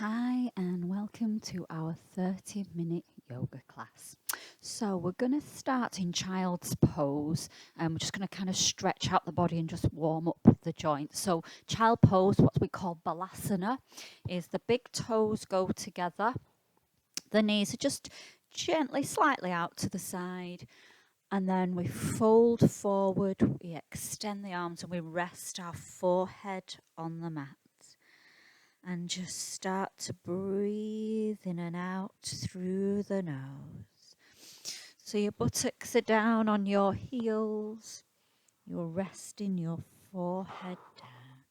Hi and welcome to our 30-minute yoga class. So we're going to start in child's pose and we're just going to kind of stretch out the body and just warm up the joints. So child pose, what we call balasana, is the big toes go together. The knees are just gently slightly out to the side, and then we fold forward, we extend the arms and we rest our forehead on the mat. And just start to breathe in and out through the nose. So your buttocks are down on your heels. You're resting your forehead down.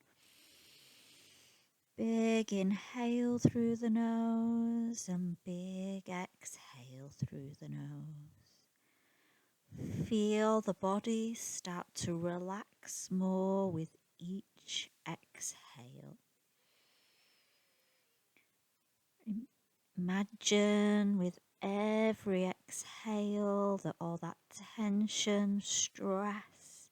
Big inhale through the nose and big exhale through the nose. Feel the body start to relax more with each exhale. Imagine with every exhale that all that tension, stress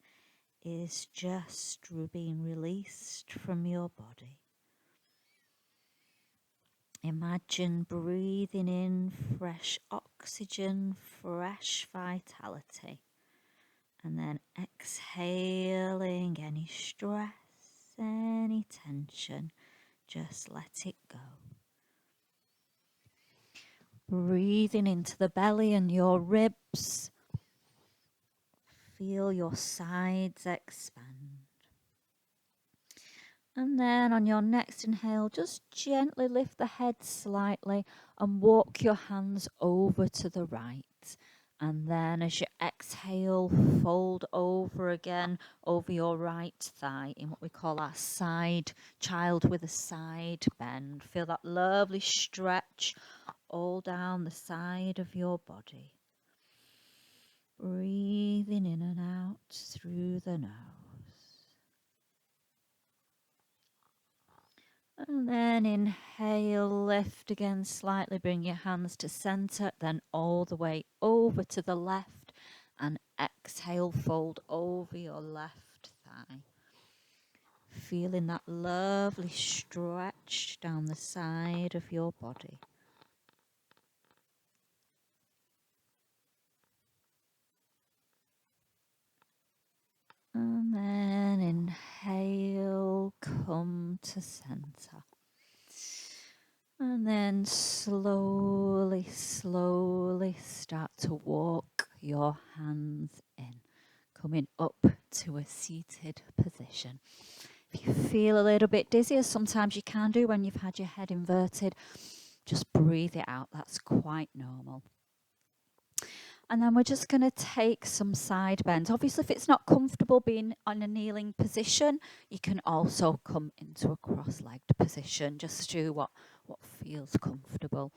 is just being released from your body. Imagine breathing in fresh oxygen, fresh vitality, and then exhaling any stress, any tension, just let it go. Breathing into the belly and your ribs. Feel your sides expand. And then on your next inhale, just gently lift the head slightly and walk your hands over to the right. And then as you exhale, fold over again over your right thigh in what we call our side child with a side bend. Feel that lovely stretch all down the side of your body. Breathing in and out through the nose. And then inhale, lift again slightly, bring your hands to center, then all the way over to the left, and exhale, fold over your left thigh. Feeling that lovely stretch down the side of your body. And then inhale, come to center. And then slowly, slowly start to walk your hands in, coming up to a seated position. If you feel a little bit dizzy, as sometimes you can do when you've had your head inverted, just breathe it out. That's quite normal. And then we're just going to take some side bends. Obviously, if it's not comfortable being on a kneeling position, you can also come into a cross-legged position. Just do what feels comfortable.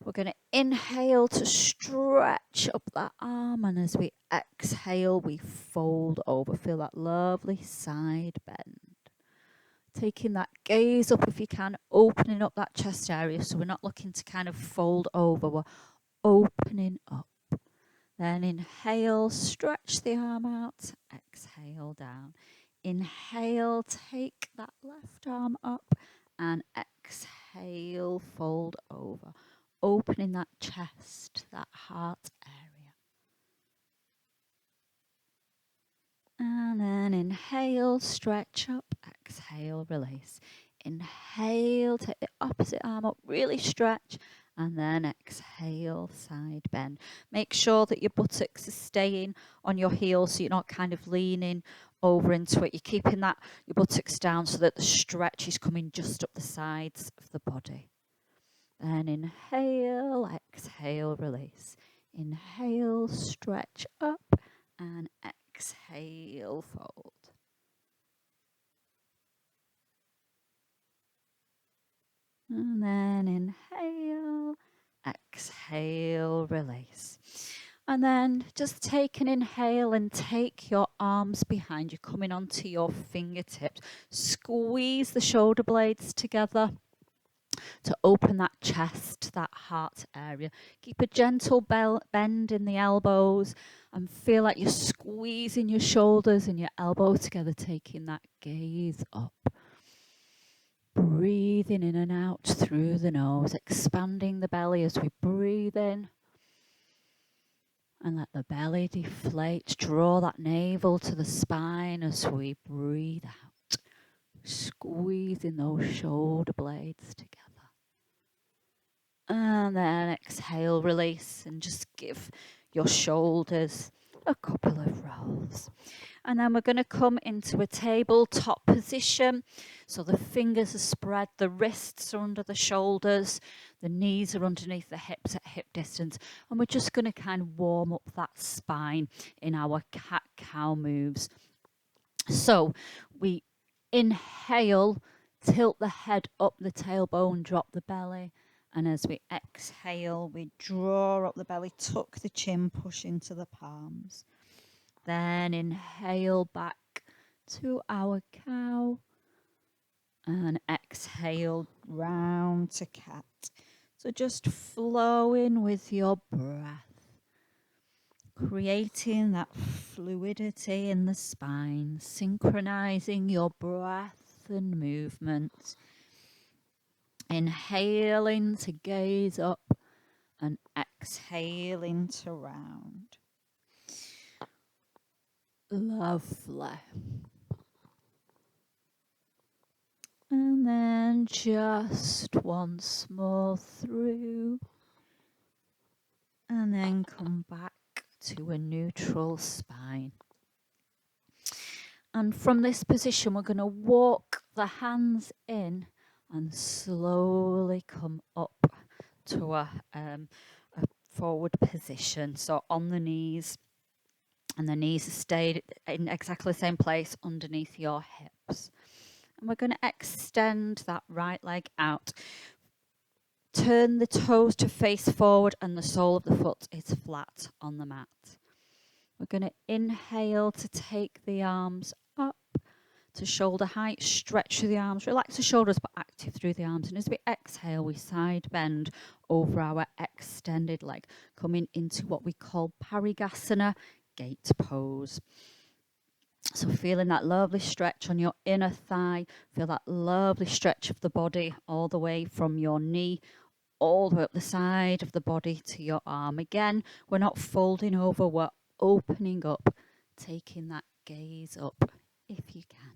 We're going to inhale to stretch up that arm, and as we exhale, we fold over. Feel that lovely side bend. Taking that gaze up if you can, opening up that chest area, so we're not looking to kind of fold over, we're opening up. Then inhale, stretch the arm out, exhale down. Inhale, take that left arm up, and exhale, fold over. Opening that chest, that heart area. And then inhale, stretch up, exhale, release. Inhale, take the opposite arm up, really stretch, and then exhale, side bend. Make sure that your buttocks are staying on your heels so you're not kind of leaning over into it. You're keeping that your buttocks down so that the stretch is coming just up the sides of the body. Then inhale, exhale, release. Inhale, stretch up, and exhale, fold. And then inhale, exhale, release. And then just take an inhale and take your arms behind you, coming onto your fingertips. Squeeze the shoulder blades together to open that chest, that heart area. Keep a gentle bend in the elbows and feel like you're squeezing your shoulders and your elbows together, taking that gaze up. breathing in and out through the nose, expanding the belly as we breathe in. And let the belly deflate. Draw that navel to the spine as we breathe out. Squeezing those shoulder blades together. And then exhale, release, and just give your shoulders a couple of rolls. And then we're going to come into a tabletop position. So the fingers are spread, the wrists are under the shoulders, the knees are underneath the hips at hip distance. And we're just going to kind of warm up that spine in our cat-cow moves. So we inhale, tilt the head up the tailbone, drop the belly. And as we exhale, we draw up the belly, tuck the chin, push into the palms. Then inhale back to our cow. And exhale round to cat. So just flowing with your breath. Creating that fluidity in the spine. Synchronizing your breath and movement. Inhaling to gaze up and exhaling to round. Lovely. And then just once more through. And then come back to a neutral spine. And from this position, we're going to walk the hands in and slowly come up to a forward position. So on the knees, and the knees are stayed in exactly the same place underneath your hips. And we're going to extend that right leg out. Turn the toes to face forward and the sole of the foot is flat on the mat. We're going to inhale to take the arms up to shoulder height, stretch through the arms, relax the shoulders but active through the arms. And as we exhale, we side bend over our extended leg, coming into what we call Parigasana, gate pose. So feeling that lovely stretch on your inner thigh, feel that lovely stretch of the body all the way from your knee, all the way up the side of the body to your arm. Again, we're not folding over, we're opening up, taking that gaze up if you can.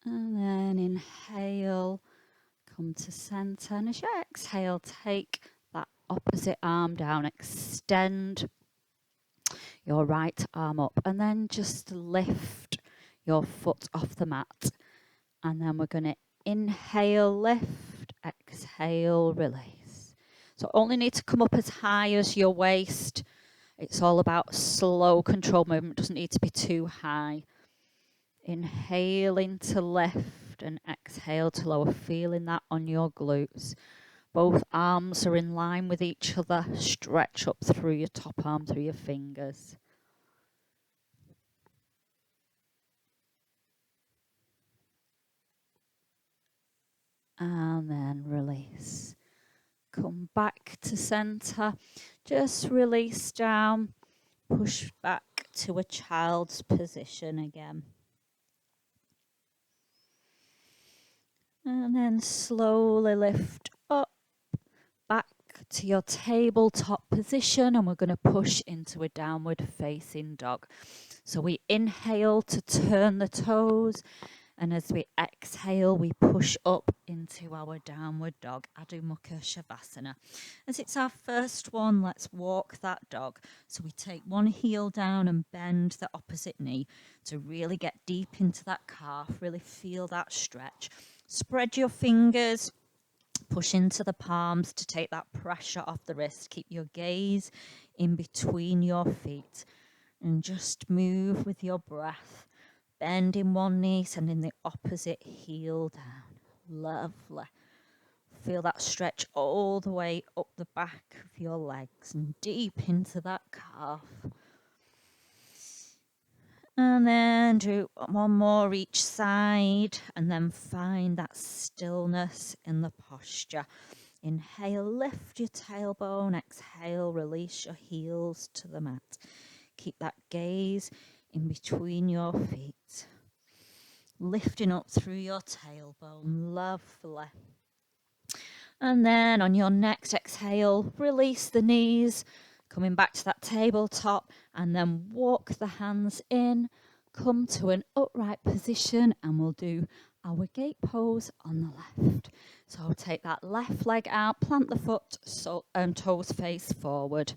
And then inhale, come to center. And as you exhale, take that opposite arm down, extend your right arm up, and then just lift your foot off the mat. And then we're going to inhale, lift, exhale, release. So only need to come up as high as your waist. It's all about slow control movement, doesn't need to be too high. Inhaling to lift and exhale to lower, feeling that on your glutes. Both arms are in line with each other. Stretch up through your top arm, through your fingers. And then release. Come back to center. Just release down. Push back to a child's position again. And then slowly lift up, back to your tabletop position, and we're going to push into a downward facing dog. So we inhale to turn the toes, and as we exhale, we push up into our downward dog, Adho Mukha Shavasana. As it's our first one, let's walk that dog. So we take one heel down and bend the opposite knee to really get deep into that calf, really feel that stretch. Spread your fingers, push into the palms to take that pressure off the wrist. Keep your gaze in between your feet and just move with your breath. Bend in one knee, sending the opposite heel down. Lovely. Feel that stretch all the way up the back of your legs and deep into that calf. And then do one more each side and then find that stillness in the posture. Inhale, lift your tailbone. Exhale, release your heels to the mat. keep that gaze in between your feet. Lifting up through your tailbone, lovely. And then on your next exhale, release the knees, coming back to that tabletop, and then walk the hands in, come to an upright position, and we'll do our gate pose on the left. So take that left leg out, plant the foot, toes face forward.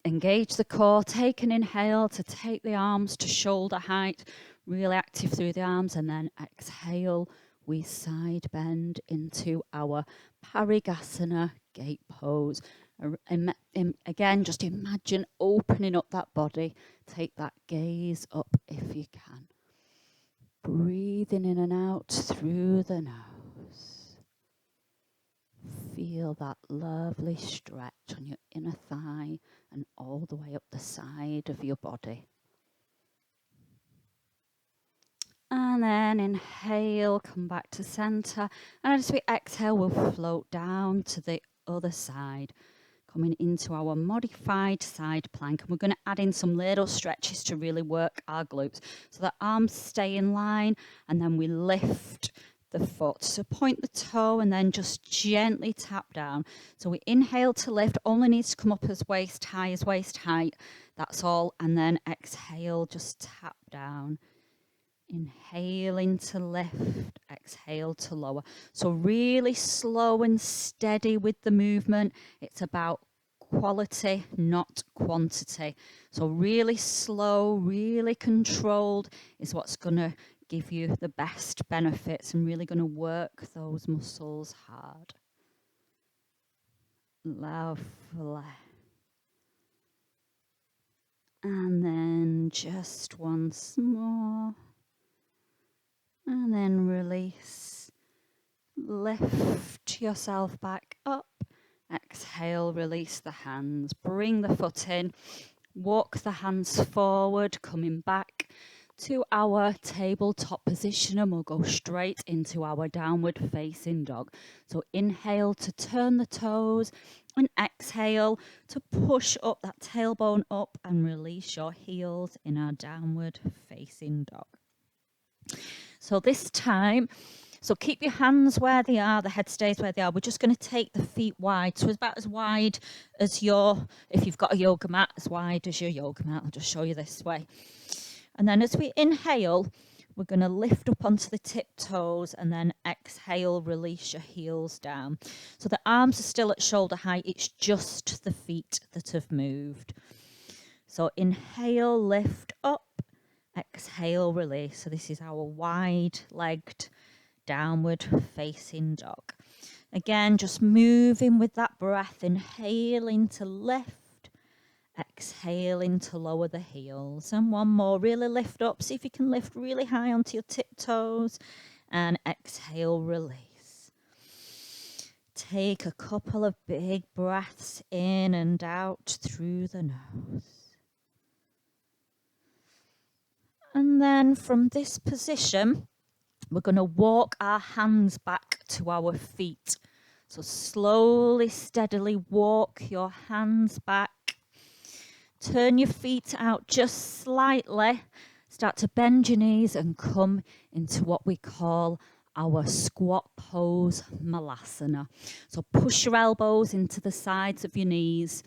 Engage the core, take an inhale to take the arms to shoulder height, really active through the arms, and then exhale. We side bend into our Parigasana gate pose. Again, just imagine opening up that body. Take that gaze up if you can. Breathing in and out through the nose. Feel that lovely stretch on your inner thigh and all the way up the side of your body. And then inhale, come back to center. And as we exhale, we'll float down to the other side, coming into our modified side plank. And we're going to add in some little stretches to really work our glutes. So the arms stay in line, and then we lift the foot. So point the toe and then just gently tap down. So we inhale to lift, only needs to come up as waist height. That's all. And then exhale, just tap down. Inhaling to lift, exhale to lower. So really slow and steady with the movement. It's about quality, not quantity. So really slow, really controlled is what's going to give you the best benefits and really going to work those muscles hard. Lovely. And then just once more. And then release. Lift yourself back up. Exhale, release the hands. Bring the foot in. Walk the hands forward, coming back to our tabletop position, and we'll go straight into our downward facing dog. So inhale to turn the toes and exhale to push up that tailbone up and release your heels in our downward facing dog. So this time, so keep your hands where they are, the head stays where they are. We're just going to take the feet wide. So it's about as wide as if you've got a yoga mat, as wide as your yoga mat. I'll just show you this way. And then as we inhale, we're going to lift up onto the tiptoes and then exhale, release your heels down. So the arms are still at shoulder height. It's just the feet that have moved. So inhale, lift up. Exhale, release. So this is our wide-legged downward facing dog. Again, just moving with that breath, inhaling to lift, exhaling to lower the heels. And one more, really lift up. See if you can lift really high onto your tiptoes and exhale, release. Take a couple of big breaths in and out through the nose. And then from this position, we're going to walk our hands back to our feet. So slowly, steadily walk your hands back. Turn your feet out just slightly. Start to bend your knees and come into what we call our squat pose malasana. So push your elbows into the sides of your knees.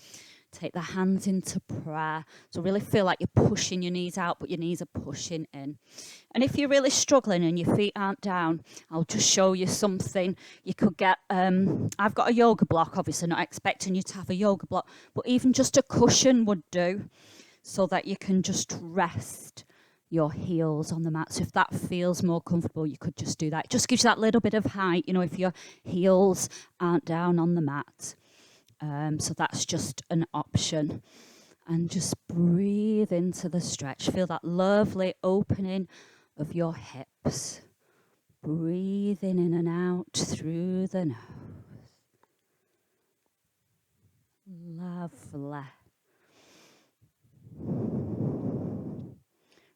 Take the hands into prayer. So really feel like you're pushing your knees out, but your knees are pushing in. And if you're really struggling and your feet aren't down, I'll just show you something. You could get, I've got a yoga block, obviously not expecting you to have a yoga block, but even just a cushion would do so that you can just rest your heels on the mat. So if that feels more comfortable, you could just do that. It just gives you that little bit of height, if your heels aren't down on the mat. So that's just an option. And just breathe into the stretch. Feel that lovely opening of your hips. Breathing in and out through the nose. Lovely.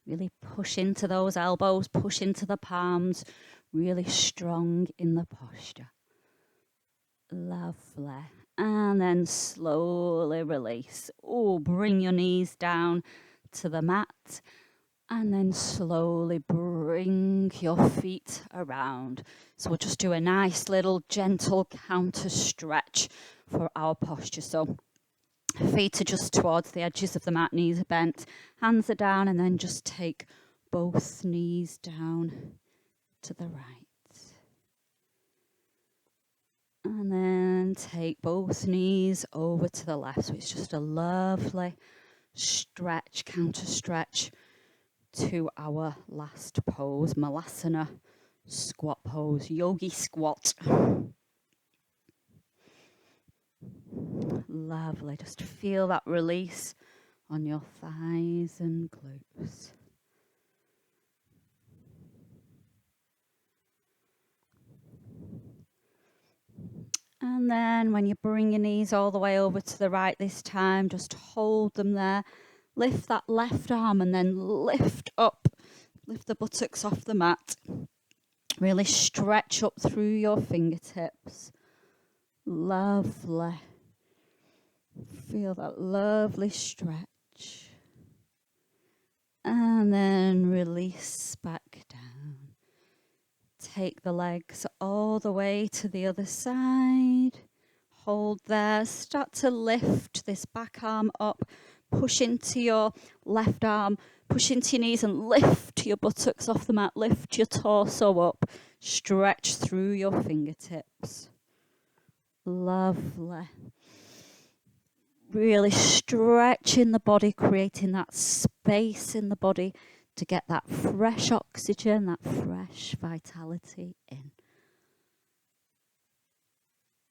Really push into those elbows, push into the palms. Really strong in the posture. Lovely. And then slowly release. Oh, bring your knees down to the mat. And then slowly bring your feet around. So we'll just do a nice little gentle counter stretch for our posture. So feet are just towards the edges of the mat, knees are bent, hands are down, and then just take both knees down to the right. And then take both knees over to the left. So it's just a lovely stretch, counter stretch to our last pose, Malasana squat pose, yogi squat. Lovely. Just feel that release on your thighs and glutes. And then when you bring your knees all the way over to the right this time, just hold them there. Lift that left arm and then lift up. Lift the buttocks off the mat. Really stretch up through your fingertips. Lovely. Feel that lovely stretch. And then release back down. Take the legs all the way to the other side. Hold there. Start to lift this back arm up. Push into your left arm. Push into your knees and lift your buttocks off the mat. Lift your torso up. Stretch through your fingertips. Lovely. Really stretching the body, creating that space in the body to get that fresh oxygen, that fresh vitality in.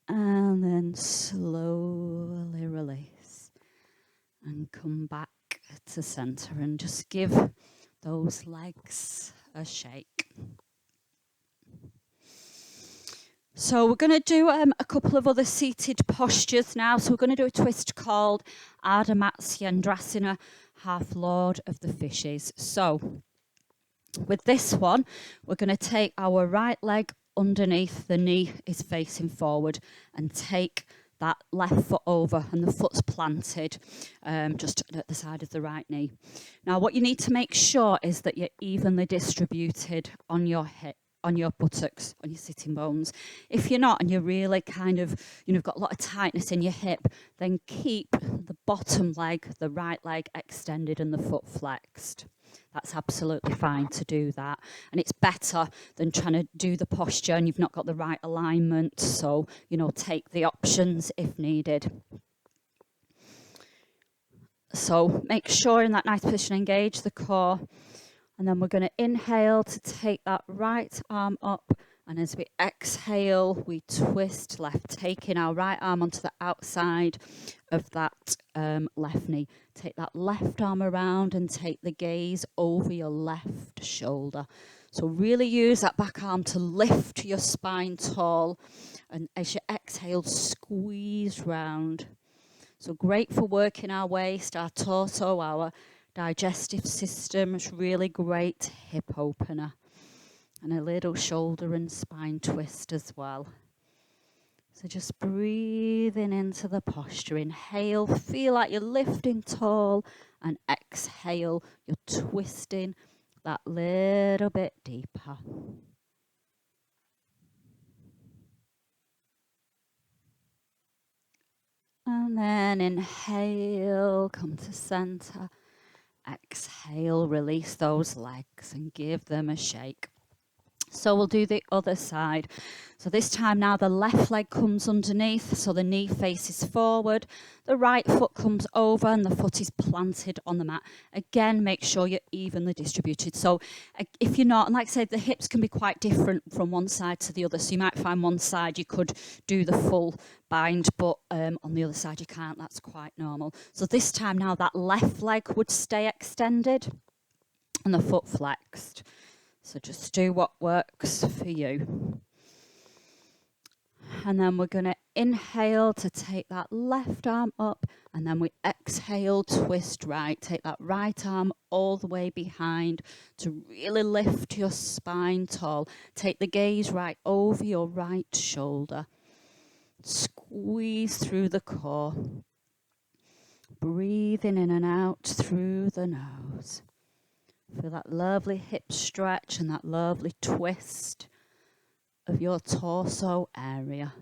And then slowly release and come back to center and just give those legs a shake. So we're going to do a couple of other seated postures now. So we're going to do a twist called Ardha Matsyendrasana, half Lord of the Fishes. So with this one, we're going to take our right leg underneath, the knee is facing forward, and take that left foot over and the foot's planted just at the side of the right knee. Now what you need to make sure is that you're evenly distributed on your hip, on your buttocks, on your sitting bones. If you're not and you're really kind of, you've got a lot of tightness in your hip, then keep the bottom leg, the right leg extended and the foot flexed. That's absolutely fine to do that. And it's better than trying to do the posture and you've not got the right alignment. So, take the options if needed. So make sure in that nice position, engage the core. And then we're going to inhale to take that right arm up. And as we exhale, we twist left, taking our right arm onto the outside of that left knee. Take that left arm around and take the gaze over your left shoulder. So really use that back arm to lift your spine tall. And as you exhale, squeeze round. So great for working our waist, our torso, our digestive system. It's really great hip opener. And a little shoulder and spine twist as well. So just breathing into the posture. Inhale, feel like you're lifting tall, and exhale, you're twisting that little bit deeper. And then inhale, come to center. Exhale, release those legs and give them a shake. So we'll do the other side. So this time now the left leg comes underneath, so the knee faces forward. The right foot comes over and the foot is planted on the mat. Again, make sure you're evenly distributed. So if you're not, and like I said, the hips can be quite different from one side to the other. So you might find one side you could do the full bind, but on the other side you can't. That's quite normal. So this time now that left leg would stay extended and the foot flexed. So just do what works for you. And then we're going to inhale to take that left arm up, and then we exhale, twist right. Take that right arm all the way behind to really lift your spine tall. Take the gaze right over your right shoulder. Squeeze through the core. Breathing in and out through the nose. Feel that lovely hip stretch and that lovely twist of your torso area.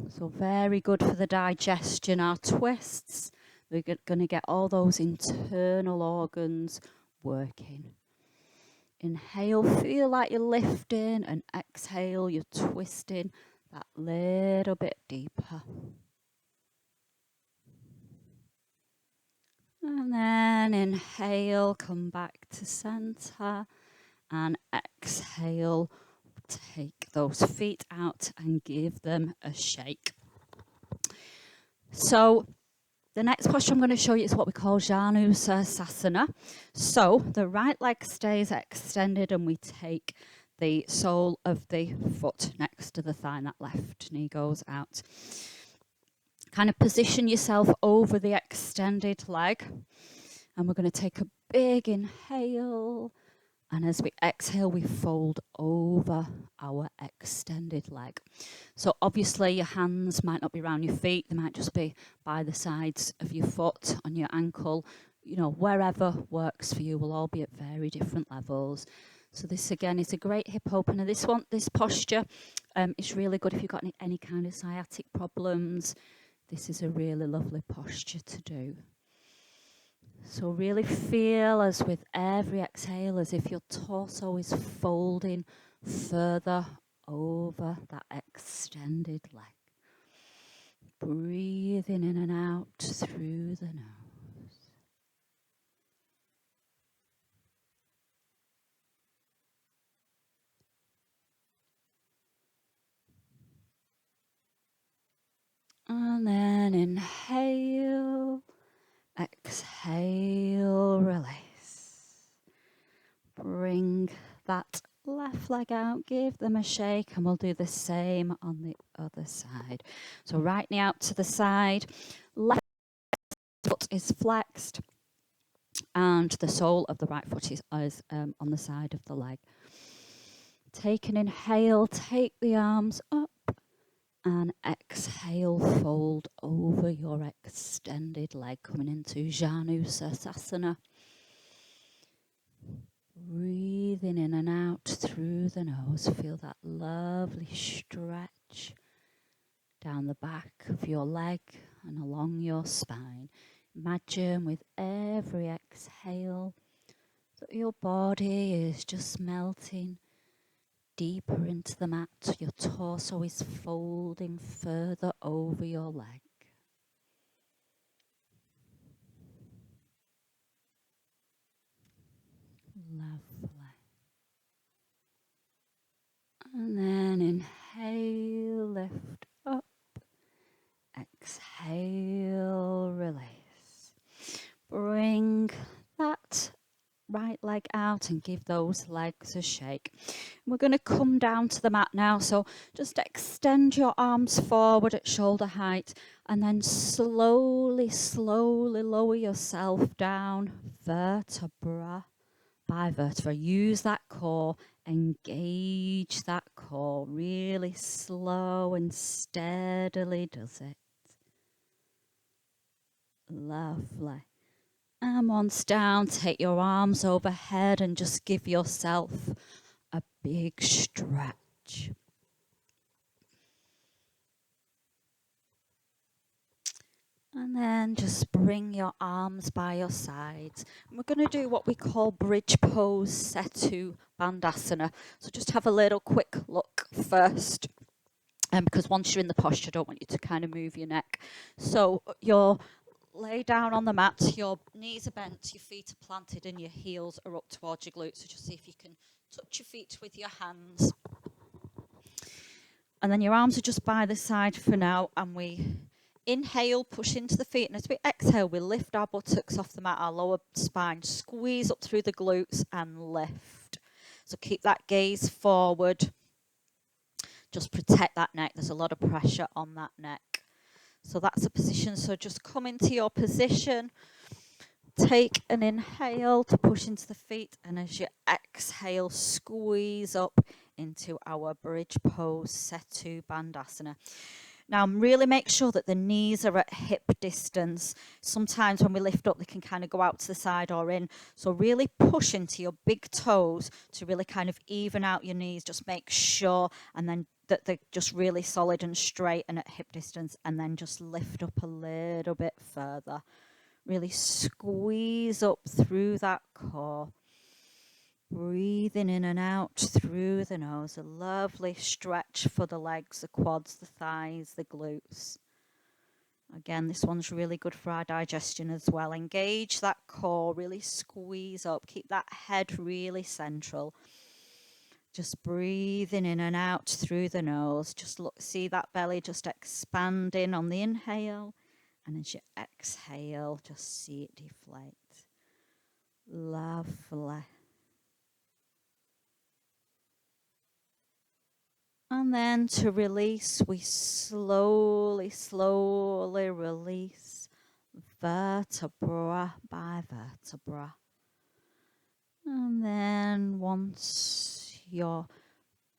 So very good for the digestion, our twists. We're going to get all those internal organs working. Inhale, feel like you're lifting, and exhale, you're twisting that little bit deeper. And then inhale, come back to center, and exhale, take those feet out and give them a shake. So the next posture I'm going to show you is what we call Janusasana. So the right leg stays extended and we take the sole of the foot next to the thigh and that left knee goes out. Kind of position yourself over the extended leg, and we're going to take a big inhale, and as we exhale we fold over our extended leg. So obviously your hands might not be around your feet, they might just be by the sides of your foot, on your ankle, you know, wherever works for you. Will all be at very different levels. So this again is a great hip opener. This posture is really good if you've got any kind of sciatic problems. This is a really lovely posture to do. So really feel as with every exhale as if your torso is folding further over that extended leg. Breathing in and out through the nose. And then inhale, exhale, release. Bring that left leg out, give them a shake, and we'll do the same on the other side. So right knee out to the side, left foot is flexed, and the sole of the right foot is on the side of the leg. Take an inhale, take the arms up, and exhale, fold over your extended leg, coming into Janusasana. Breathing in and out through the nose. Feel that lovely stretch down the back of your leg and along your spine. Imagine with every exhale that your body is just melting deeper into the mat. Your torso is folding further over your leg. Lovely. And then inhale, lift up. Exhale, release. Bring that right leg out and give those legs a shake. We're going to come down to the mat now, so just extend your arms forward at shoulder height and then slowly lower yourself down vertebra by vertebra. Use that core, engage that core, really slow and steadily does it. Lovely. And once down, take your arms overhead and just give yourself a big stretch. And then just bring your arms by your sides. And we're going to do what we call bridge pose Setu Bandhasana. So just have a little quick look first. Because once you're in the posture, I don't want you to kind of move your neck. So you're lay down on the mat, your knees are bent, your feet are planted and your heels are up towards your glutes. So just see if you can touch your feet with your hands. And then your arms are just by the side for now, and we inhale, push into the feet, and as we exhale, we lift our buttocks off the mat, our lower spine, squeeze up through the glutes and lift. So keep that gaze forward. Just protect that neck. There's a lot of pressure on that neck. So that's a position. So just come into your position. Take an inhale to push into the feet, and as you exhale, squeeze up into our bridge pose, Setu Bandhasana. Now, really make sure that the knees are at hip distance. Sometimes when we lift up, they can kind of go out to the side or in. So really push into your big toes to really kind of even out your knees. Just make sure, and then that they're just really solid and straight and at hip distance, and then just lift up a little bit further. Really squeeze up through that core. Breathing in and out through the nose. A lovely stretch for the legs, the quads, the thighs, the glutes. Again, this one's really good for our digestion as well. Engage that core, really squeeze up. Keep that head really central. Just breathing in and out through the nose. Just look, see that belly just expanding on the inhale. And as you exhale, just see it deflate. Lovely. And then to release, we slowly, slowly release vertebra by vertebra. And then once you're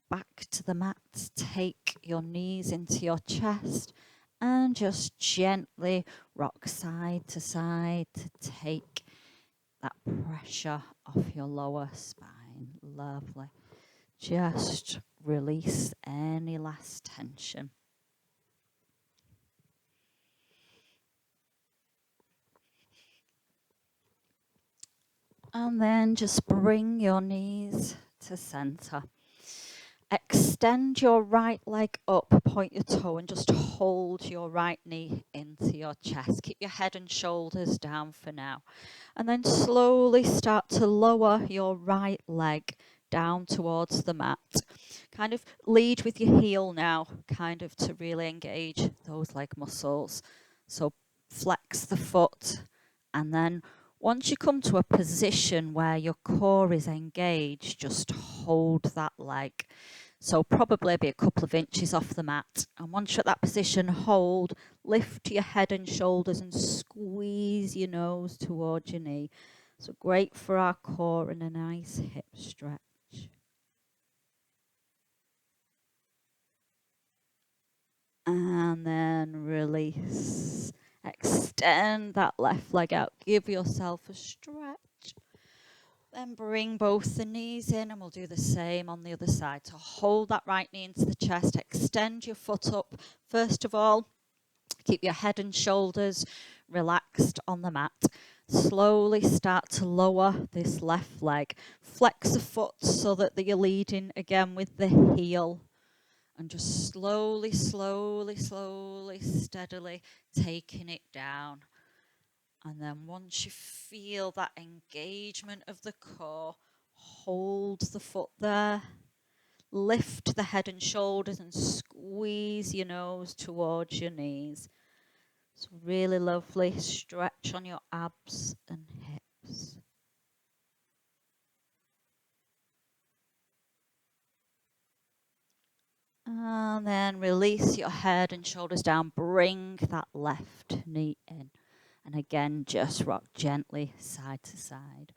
back to the mat, take your knees into your chest and just gently rock side to side to take that pressure off your lower spine. Lovely. Just release any last tension. And then just bring your knees to center. Extend your right leg up, point your toe, and just hold your right knee into your chest. Keep your head and shoulders down for now. And then slowly start to lower your right leg down towards the mat. Kind of lead with your heel now, kind of to really engage those leg muscles. So flex the foot, and then once you come to a position where your core is engaged, just hold that leg. So probably be a couple of inches off the mat. And once you're at that position, hold, lift your head and shoulders and squeeze your nose towards your knee. So great for our core and a nice hip stretch. And then release. Extend that left leg out. Give yourself a stretch. Then bring both the knees in, and we'll do the same on the other side. So hold that right knee into the chest. Extend your foot up. First of all, keep your head and shoulders relaxed on the mat. Slowly start to lower this left leg. Flex the foot so that you're leading again with the heel. And just slowly, slowly, slowly, steadily taking it down. And then once you feel that engagement of the core, hold the foot there. Lift the head and shoulders and squeeze your nose towards your knees. It's really lovely stretch on your abs and hips. And then release your head and shoulders down. Bring that left knee in. And again, just rock gently side to side.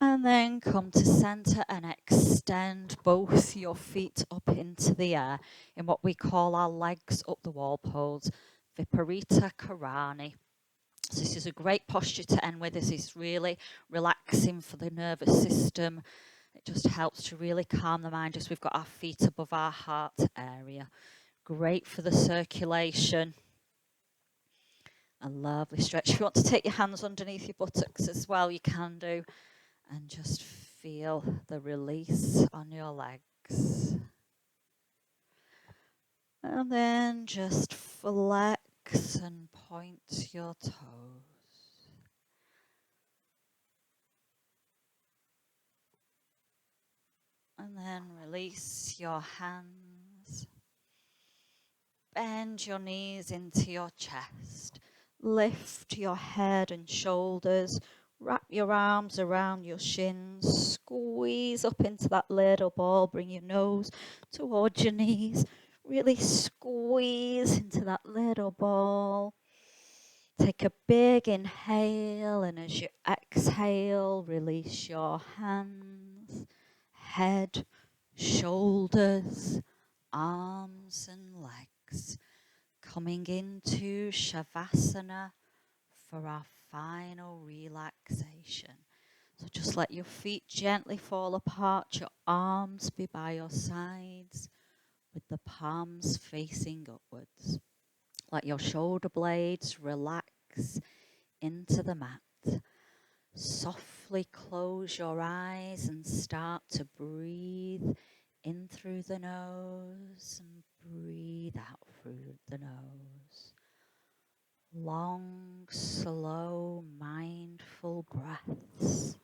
And then come to center and extend both your feet up into the air in what we call our legs up the wall pose, Viparita Karani. So this is a great posture to end with. This is really relaxing for the nervous system. It just helps to really calm the mind as we've got our feet above our heart area. Great for the circulation. A lovely stretch. If you want to take your hands underneath your buttocks as well, you can do. And just feel the release on your legs. And then just flex and point your toes. And then release your hands. Bend your knees into your chest. Lift your head and shoulders. Wrap your arms around your shins. Squeeze up into that little ball. Bring your nose towards your knees. Really squeeze into that little ball. Take a big inhale, and as you exhale, release your hands, head, shoulders, arms and legs, coming into Shavasana for our final relaxation. So just let your feet gently fall apart, your arms be by your sides with the palms facing upwards. Let your shoulder blades relax into the mat. Softly close your eyes and start to breathe in through the nose and breathe out through the nose. Long, slow, mindful breaths.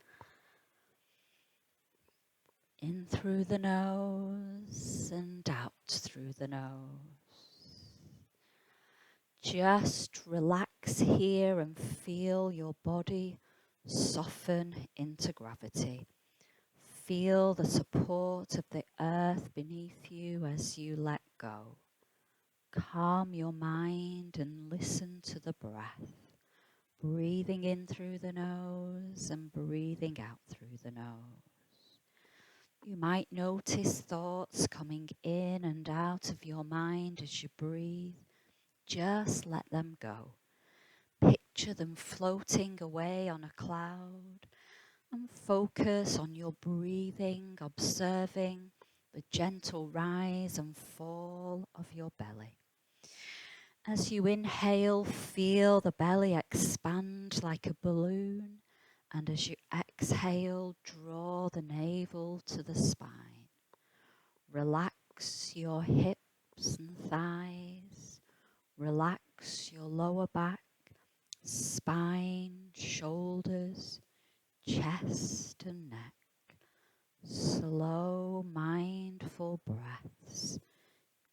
In through the nose and out through the nose. Just relax here and feel your body soften into gravity. Feel the support of the earth beneath you as you let go. Calm your mind and listen to the breath. Breathing in through the nose and breathing out through the nose. You might notice thoughts coming in and out of your mind as you breathe. Just let them go. Picture them floating away on a cloud and focus on your breathing, observing the gentle rise and fall of your belly. As you inhale, feel the belly expand like a balloon, and as you exhale, draw the navel to the spine. Relax your hips and thighs. Relax your lower back, spine, shoulders, chest and neck. Slow, mindful breaths.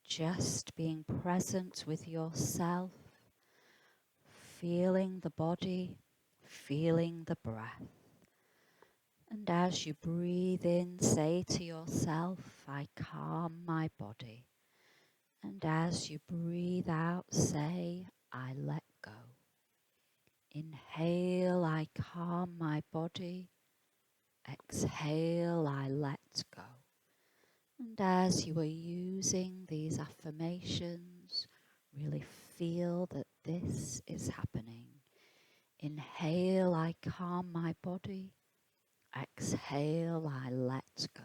Just being present with yourself, feeling the body, feeling the breath. And as you breathe in, say to yourself, I calm my body. And as you breathe out, say, I let go. Inhale, I calm my body. Exhale, I let go. And as you are using these affirmations, really feel that this is happening. Inhale, I calm my body. Exhale, I let go.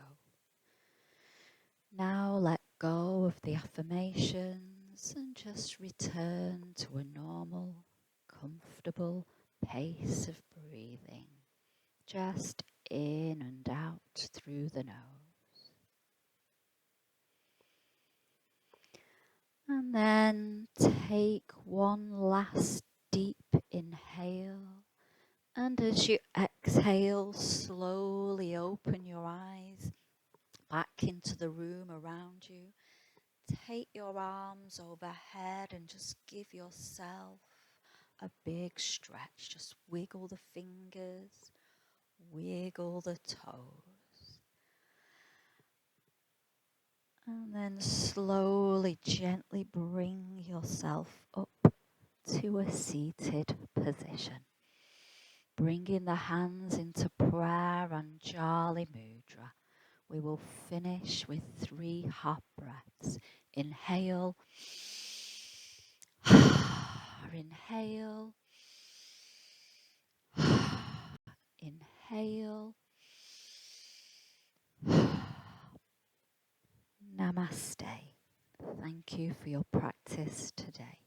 Now let go of the affirmations and just return to a normal, comfortable pace of breathing. Just in and out through the nose. And then take one last deep inhale. And as you exhale, slowly open your eyes back into the room around you. Take your arms overhead and just give yourself a big stretch. Just wiggle the fingers, wiggle the toes. And then slowly, gently bring yourself up to a seated position. Bringing the hands into prayer and Jali Mudra. We will finish with 3 hot breaths. Inhale. Inhale. Inhale. Namaste. Thank you for your practice today.